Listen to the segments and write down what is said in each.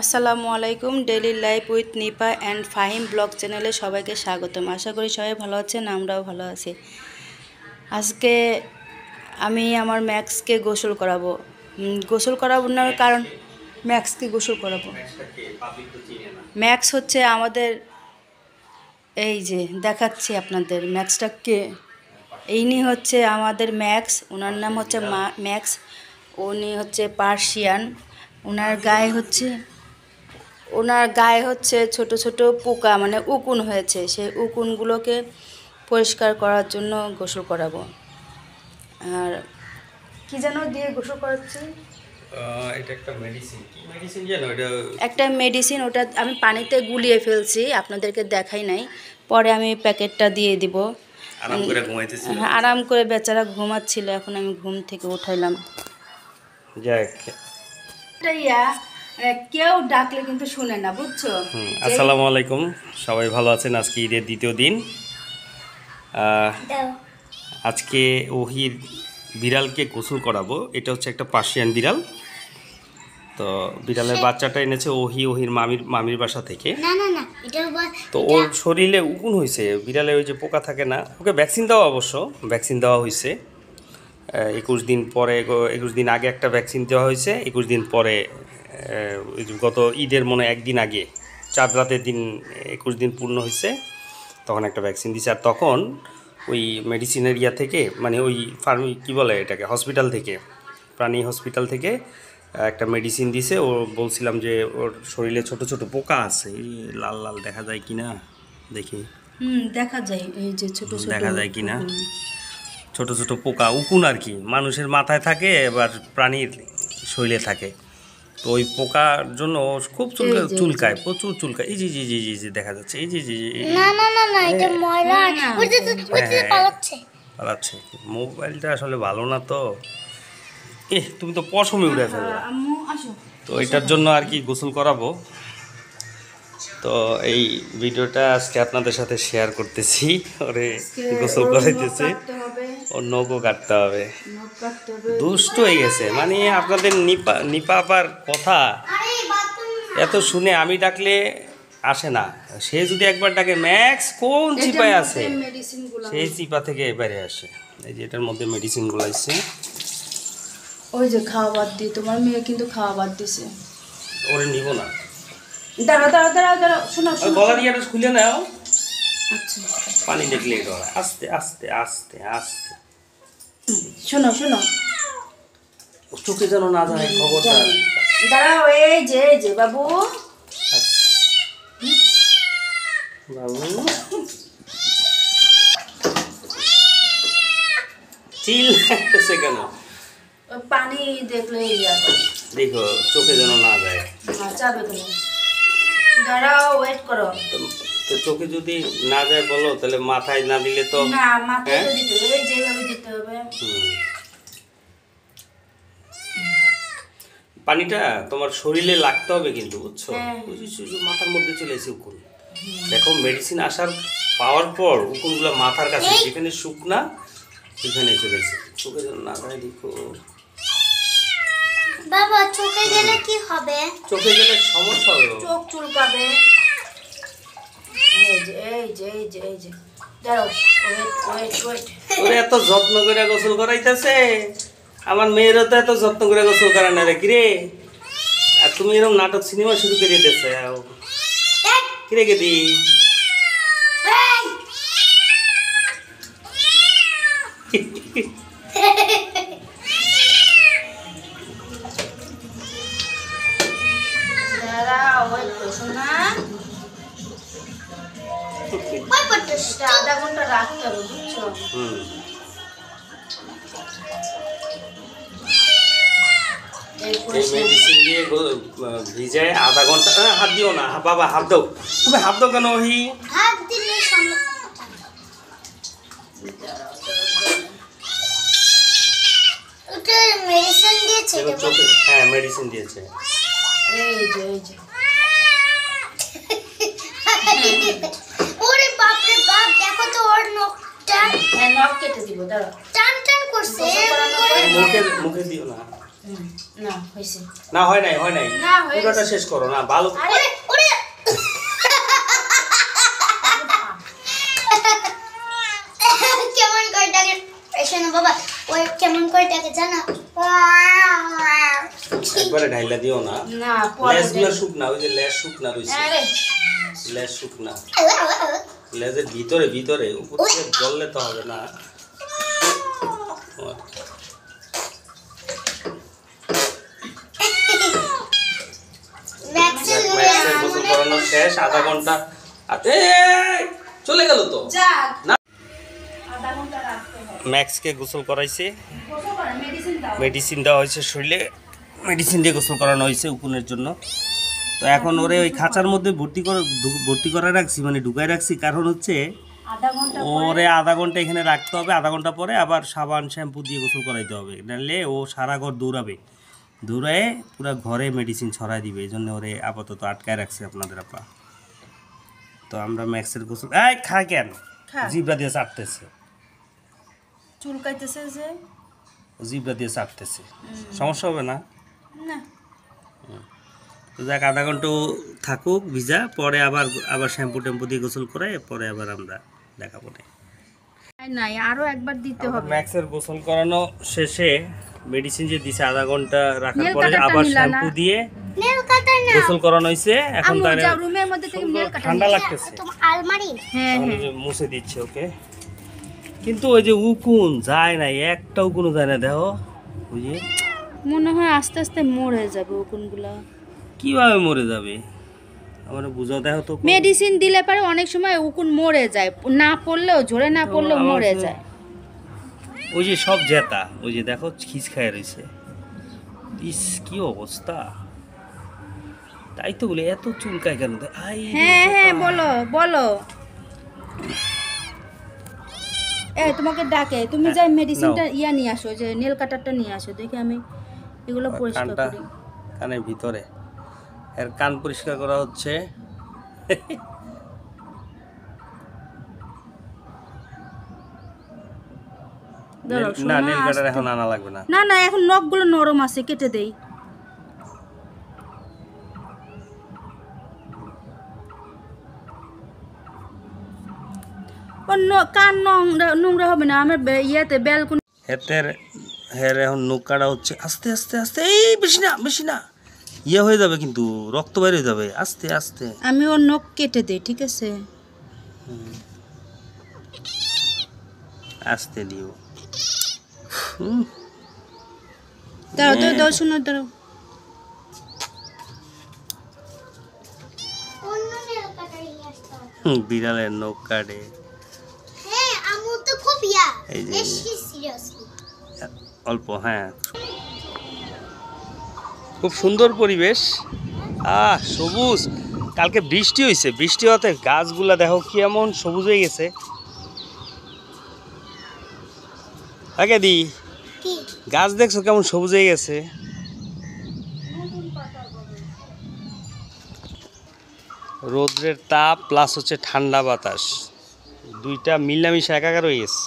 আসসালামু আলাইকুম। Daily life with Nipa and Fahim blog চ্যানেলে সবাইকে স্বাগতম। আশা করি সবাই ভালো আছেন, আমরাও ভালো আছি। আজকে আমি আমার ম্যাক্সকে গোসল করাবো। গোসল করাবো না কারণ ম্যাক্সকে গোসল করাবো। ম্যাক্স হচ্ছে আমাদের, এই যে দেখাচ্ছি আপনাদের ম্যাক্সটাকে। ইনি হচ্ছে আমাদের ম্যাক্স, ওনার নাম হচ্ছে ম্যাক্স। উনি হচ্ছে পার্সিয়ান। ওনার গায়ে হচ্ছে ছোট ছোট পোকা, মানে উকুন হয়েছে। সেই উকুনগুলোকে পরিষ্কার করার জন্য গোসল করাবো। আর কি যেন দিয়ে গোসল করাচ্ছি, এটা একটা মেডিসিন। কি মেডিসিন জানো? এটা একটা মেডিসিন, ওটা আমি পানিতে গুলিয়ে ফেলছি, আপনাদেরকে দেখাই নাই। পরে আমি প্যাকেটটা দিয়ে দিব। আরাম করে ঘুমাইতেছিল। হ্যাঁ, আরাম করে বেচারা ঘুমাচ্ছিল, এখন আমি ঘুম থেকে উঠাইলাম। যাক, কেউ ডাকলে কিন্তু শুনে না, বুঝছো? আসসালামু আলাইকুম, সবাই ভালো আছেন? আজকে ঈদের দ্বিতীয় দিন। আজকে ওহির বিড়ালকে গোসল করাবো। এটা হচ্ছে একটা পার্সিয়ান বিড়াল। তো বিড়ালের বাচ্চাটা এনেছে ওহির মামির বাসা থেকে। তো ওর শরীরে উকুন হয়েছে। বিড়ালে ওই যে পোকা থাকে না, ওকে ভ্যাকসিন দেওয়া, অবশ্য ভ্যাকসিন দেওয়া হয়েছে 21 দিন পরে। 21 দিন আগে একটা ভ্যাকসিন দেওয়া হয়েছে, 21 দিন পরে গত ঈদের মনে একদিন আগে, চাঁদ রাতের দিন 21 দিন পূর্ণ হয়েছে, তখন একটা ভ্যাকসিন দিছে। আর তখন ওই মেডিসিনের ইয়া থেকে, মানে ওই কী বলে এটাকে, হসপিটাল থেকে, প্রাণী হসপিটাল থেকে একটা মেডিসিন দিছে। ও বলছিলাম যে ওর শরীরে ছোট ছোট পোকা আছে, এই লাল লাল দেখা যায় কি না দেখি। দেখা যায়, এই যে ছোট ছোট দেখা যায় কি না, ছোট ছোট পোকা, উকুন আর কি। মানুষের মাথায় থাকে, এবার প্রাণীর শরীরে থাকে। তো ওই পোকার জন্য খুব চুলকায়, প্রচুর চুলকায়। এই যে জি জি জি জি দেখা যাচ্ছে, এই যে জি জি। না না না না, এটা ময়লা পালাচ্ছে। মোবাইলটা আসলে ভালো না তো। তুমি তো পশমে উড়ে ফেলো। তো এটার জন্য আর কি গোসল করাবো। তো এই ভিডিওটা আজকে আপনাদের সাথে শেয়ার করতেছি। ওরে গোসল করাইতেছে, ওর নখও কাটতে হবে। দুষ্ট হয়ে গেছে, মানে আপনাদের নিপা আবার কথা এত শুনে, আমি ডাকলে আসে না। সে যদি একবার ডাকে ম্যাক্স কোন চিপায় আছে, সেই চিপা থেকে এবারে আসে। এই যে এটার মধ্যে মেডিসিনগুলো আসছে। ওই যে খাওয়া বাদ দিয়ে, তোমার মেয়ে কিন্তু খাওয়া বাদ দিছে। ওরে নিব না, দাঁড়াও দাঁড়াও দাঁড়াও দাঁড়াও, শোনো গলা দিয়ে খুলে নাও। আচ্ছা, পানি দেখলে ডরা, আস্তে আস্তে আস্তে আস্তে। শোনো শোনো, চোখে যেন না যায়, খবরদার। দাঁড়াও, এই যে বাবু, বাবু চিল লাগতেছে কেন? পানি দেখলে দেখো চোখে যেন না যায়। যাবে কেন? দাঁড়াও, ওয়েট করো। তো চোখে যদি না যায় বলো, তাহলে মাথায় না দিলে তো না, মাথায় দিতে হবে, যেভাবে দিতে হবে। পানিটা তোমার শরীরে লাগতে হবে কিন্তু, বুঝছো? মাথার মধ্যে চলে এসে উকুন। দেখো মেডিসিন আসার পাওয়ার পর উকুনগুলো মাথার কাছে, যেখানে শুকনা সেখানে চলে এসে। চোখে যেন না যায়, দেখো। বাবা, চোখে গেলে কি হবে? চোখে গেলে সমস্যা হবে, চোখ চুলকাবে। এই যে দাঁড়াও, ওয়েট। ওরে এত যত্ন করে গোসল করাইতেছে। আমার মেয়েরও তো এত যত্ন করে গোসল করা না রে, কিরে? আর তুমি এরকম নাটক সিনেমা শুরু করে দিতেছে, কিরে গেদি? আধা ঘন্টা রাখতে হবে, বুঝছো? মেডিসিন দিয়ে ভিজায় আধা ঘন্টা। হাত দিও না বাবা, হাত দাও। তুমি হাত দাও কেন? হাত দিলে ওটা মেডিসিন দিয়েছে। হ্যাঁ, মেডিসিন দিয়েছে। এই যে ওরে বাপ রে বাপ, দেখো তো ওর নখটা। নখ কেটে দিব, দাঁড়াও। টান টান করছে। মুখে দিও না। না হয়েছে না হয় নাই না, হয়েছে। পুরোটা শেষ করো না ভালো। ওরে ওরে কেমন করে ডাকে শোনো বাবা ওই কেমন করে ডাকে জানো একবারে ঢাইলা দিও না, না পরে লেজগুলো শুকনা, ওই যে লেজ শুকনা রয়েছে, আরে লেজ শুকনা, লেজের ভিতরে ভিতরে, উপর থেকে জ্বললে তো হবে না। ম্যাক্সেল ম্যাক্সের গোসল করানো শেষ, আধা ঘন্টা চলে গেল তো। যাক না আধা ঘন্টা রাখতে হবে ম্যাক্সকে গোসল করাইছে, গোসল করে মেডিসিন দাও মেডিসিন দেওয়া হয়েছে শরীরে, মেডিসিন দিয়ে গোসল করানো হয়েছে উকুনের জন্য। তো এখন ওরে ওই খাঁচার মধ্যে ভর্তি করে রাখছি, মানে ঢুকাই রাখছি, কারণ হচ্ছে আধা ঘন্টা ওরে আধা ঘন্টা এখানে রাখতে হবে, আধা ঘন্টা পরে আবার সাবান শ্যাম্পু দিয়ে গোসল করাইতে হবে, নাহলে ও সারা ঘর দৌড়ায় পুরো ঘরে মেডিসিন ছড়াই দিবে, এই জন্য ওরে আপাতত আটকায় রাখছি আপনাদের আপা। তো আমরা ম্যাক্সের গোসল খা কেন খা। জিব্রা দিয়ে চাটতেছে, চুলকাইতেছে যে জিব্রা দিয়ে চাটতেছে, সমস্যা হবে না। না তো যাক আধা ঘন্টা থাকুক ভিজা, পরে আবার শ্যাম্পু ট্যাম্পু দিয়ে গোসল করে পরে আবার আমরা দেখাবো না। নাই আরো একবার দিতে হবে ম্যাক্সের গোসল করানো শেষে মেডিসিন যে দিছে আধা ঘন্টা রাখার নেল পরে কাটারটা আবার নিলা না? শ্যাম্পু দিয়ে নেল কাটার না গোসল করানো হয়েছে। এখন আম্মু তার যাও রুমের মধ্যে থেকে নেল কাটা ঠান্ডা লাগতেছে, তোমার আলমারি হ্যাঁ তাহলে হ্যাঁ যে মুছে দিচ্ছে ওকে। কিন্তু ওই যে উকুন যায় না, একটা উকুনও যায় না, দেখো বুঝিয়ে মনে হয় আস্তে আস্তে মরে যাবে কোনগুলা কিভাবে মরে যাবে, আমার বুঝাও, দেখো তো। মেডিসিন দিলে পরে অনেক সময় উকুন মরে যায়, না পড়লেও ঝরে না পড়লেও আমার মরে তো- যায়। ওই যে সব জেতা, ওই যে দেখো খিচ খায় রয়েছে, ইস কি অবস্থা। তাই তো বলে এত চুলকায় কেন? আই রে হ্যাঁ হ্যাঁ বাবা। বলো বলো তোমাকে ডাকে, তুমি যাই মেডিসিনটা ইয়া নিয়ে আসো, যে নেল কাটারটা নিয়ে আসো, দেখে আমি এগুলো পরিষ্কার কানটা করি। কানের ভিতরে এর কান পরিষ্কার করা হচ্ছে। দাঁড়াও, না শোনা, নেল কাটার আস্তে- এখন আনা লাগবে না। না না এখন নখগুলো নরম আছে, কেটে দেই। কান নোংরা হবে না আমার ইয়াতে ব্যালকনি। হের এখন নখ কাটা হচ্ছে আস্তে আস্তে আস্তে, এই বেশি না ইয়ে হয়ে যাবে, কিন্তু রক্ত বের হয়ে যাবে, আস্তে আস্তে। আমি ওর নখ কেটে দেই, ঠিক আছে? আস্তে দিও। দাঁড়াও তো দাও, শোনো দাঁড়াও। অন্য নেল কাটার নিয়ে আসতে হবে বিড়ালের নখ কাটে, হ্যাঁ আমু তো খুব ইয়া এই যে- বেশি সিরিয়াসলি অল্প, হ্যাঁ। খুব সুন্দর পরিবেশ, সবুজ। কালকে বৃষ্টি হয়েছে, বৃষ্টি হতে গাছগুলা দেখো কি এমন সবুজ হয়ে গেছে। আগে দি কি গাছ দেখছো কেমন সবুজ হয়ে গেছে। রোদ্রের তাপ প্লাস হচ্ছে ঠান্ডা বাতাস, দুইটা মিলামিশা একাকার হয়ে গেছে।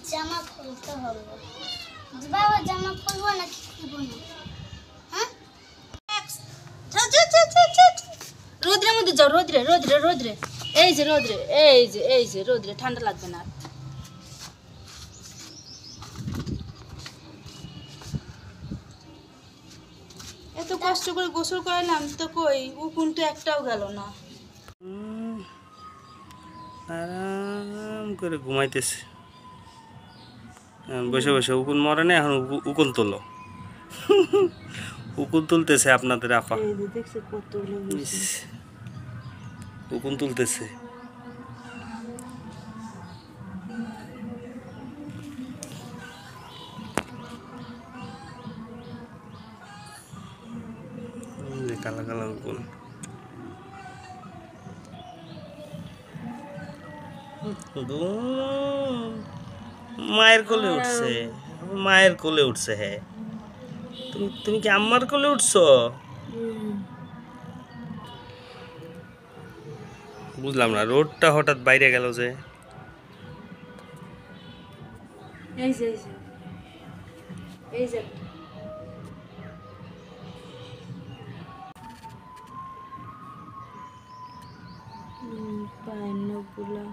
জামা খুলতে হবে বাবা জামা খুলবো না কি খুলবো না হ্যাঁ রোদ্রের মধ্যে যাও, রোদ্রে রোদ্রে রোদ্রে, এই যে রোদ্রে, এই যে রোদ্রে, ঠান্ডা লাগবে না। এত কষ্ট করে গোসল করালাম তো কই উকুন তো একটাও গেল না। আরাম করে ঘুমাইতেছে, বসে বসে উকুন মরে না, এখন উকুন তোলো। উকুন তুলতেছে আপনাদের আপা, এই যে দেখছে কতগুলো ইস, উকুন তুলতেছে। কালা কালা উকুন, মায়ের কোলে উঠছে, মায়ের কোলে উঠছে। হ্যাঁ তুমি কি আম্মার কোলে উঠছো? বুঝলাম না, রোডটা হঠাৎ বাইরে গেল যে। এই যে এই যে পায়নগুলা